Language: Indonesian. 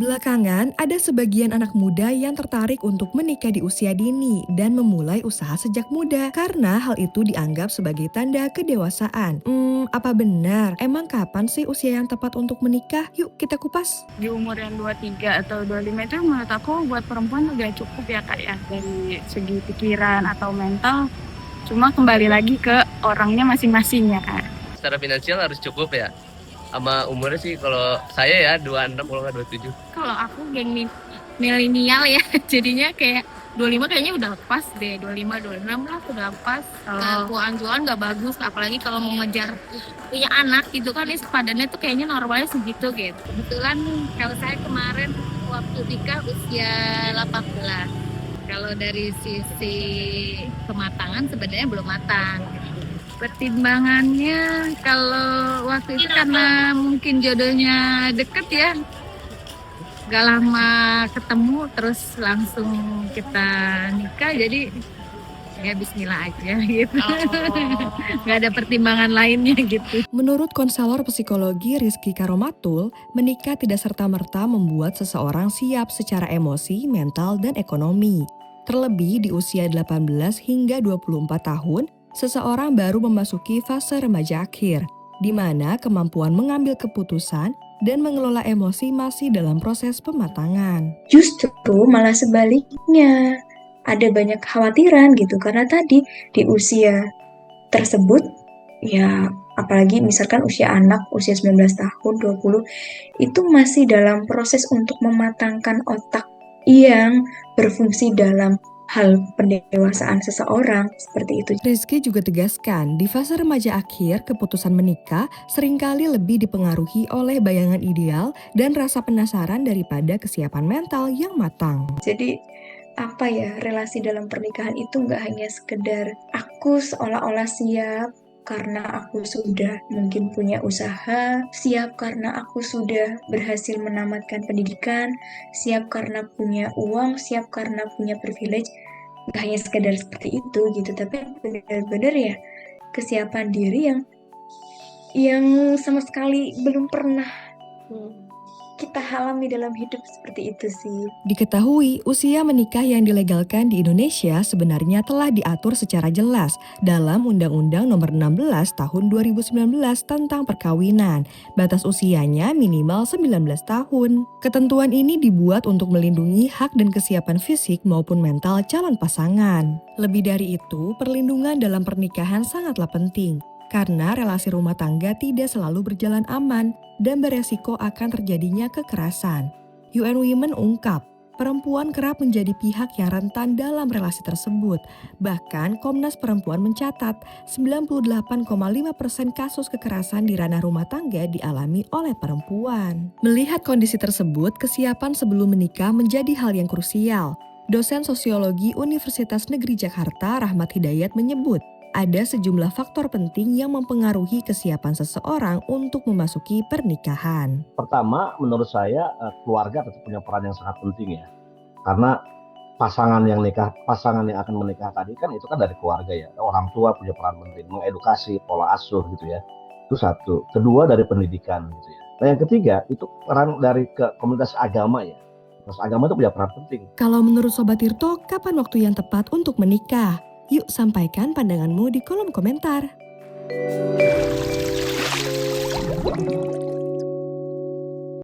Belakangan, ada sebagian anak muda yang tertarik untuk menikah di usia dini dan memulai usaha sejak muda karena hal itu dianggap sebagai tanda kedewasaan. Apa benar? Emang kapan sih usia yang tepat untuk menikah? Yuk kita kupas. Di umur yang 23 atau 25 itu menurut aku buat perempuan udah cukup ya Kak ya, dari segi pikiran atau mental. Cuma kembali lagi ke orangnya masing-masing ya Kak. Secara finansial harus cukup ya. Sama umurnya sih kalau saya ya 26 kalau nggak 27. Kalau aku geng milenial ya, jadinya kayak 25 kayaknya udah pas deh, 25, 26 lah udah pas. Kalau tuaan-tuaan nggak bagus, apalagi kalau mau ngejar punya anak gitu kan, padannya tuh kayaknya normalnya segitu gitu. Kebetulan kalau saya kemarin waktu nikah usia 18. Kalau dari sisi kematangan sebenarnya belum matang. Pertimbangannya kalau waktu itu karena mungkin jodohnya deket ya, gak lama ketemu terus langsung kita nikah, jadi ya bismillah aja gitu. Gak ada pertimbangan lainnya gitu. Menurut konselor psikologi Rizky Karomatul, menikah tidak serta-merta membuat seseorang siap secara emosi, mental, dan ekonomi. Terlebih di usia 18 hingga 24 tahun, seseorang baru memasuki fase remaja akhir, di mana kemampuan mengambil keputusan dan mengelola emosi masih dalam proses pematangan. Justru malah sebaliknya, ada banyak kekhawatiran gitu, karena tadi di usia tersebut, ya apalagi misalkan usia anak, usia 19 tahun, 20, itu masih dalam proses untuk mematangkan otak yang berfungsi dalam hal pendewasaan seseorang, seperti itu. Rizky juga tegaskan, di fase remaja akhir, keputusan menikah seringkali lebih dipengaruhi oleh bayangan ideal dan rasa penasaran daripada kesiapan mental yang matang. Jadi apa ya, relasi dalam pernikahan itu nggak hanya sekedar aku seolah-olah siap karena aku sudah mungkin punya usaha, siap karena aku sudah berhasil menamatkan pendidikan, siap karena punya uang, siap karena punya privilege. Nggak hanya sekedar seperti itu gitu, tapi benar-benar ya kesiapan diri yang sama sekali belum pernah kita alami dalam hidup, seperti itu sih. Diketahui, usia menikah yang dilegalkan di Indonesia sebenarnya telah diatur secara jelas dalam Undang-Undang Nomor 16 Tahun 2019 tentang perkawinan. Batas usianya minimal 19 tahun. Ketentuan ini dibuat untuk melindungi hak dan kesiapan fisik maupun mental calon pasangan. Lebih dari itu, perlindungan dalam pernikahan sangatlah penting, karena relasi rumah tangga tidak selalu berjalan aman dan beresiko akan terjadinya kekerasan. UN Women ungkap, perempuan kerap menjadi pihak yang rentan dalam relasi tersebut. Bahkan Komnas Perempuan mencatat 98,5% kasus kekerasan di ranah rumah tangga dialami oleh perempuan. Melihat kondisi tersebut, kesiapan sebelum menikah menjadi hal yang krusial. Dosen Sosiologi Universitas Negeri Jakarta Rahmat Hidayat menyebut, ada sejumlah faktor penting yang mempengaruhi kesiapan seseorang untuk memasuki pernikahan. Pertama, menurut saya keluarga tetap punya peran yang sangat penting ya. Karena pasangan yang akan menikah tadi kan itu kan dari keluarga ya. Orang tua punya peran penting, mengedukasi, pola asuh gitu ya. Itu satu. Kedua dari pendidikan gitu ya. Nah yang ketiga itu peran dari komunitas agama ya. Komunitas agama itu punya peran penting. Kalau menurut Sobat Tirto, kapan waktu yang tepat untuk menikah? Yuk sampaikan pandanganmu di kolom komentar.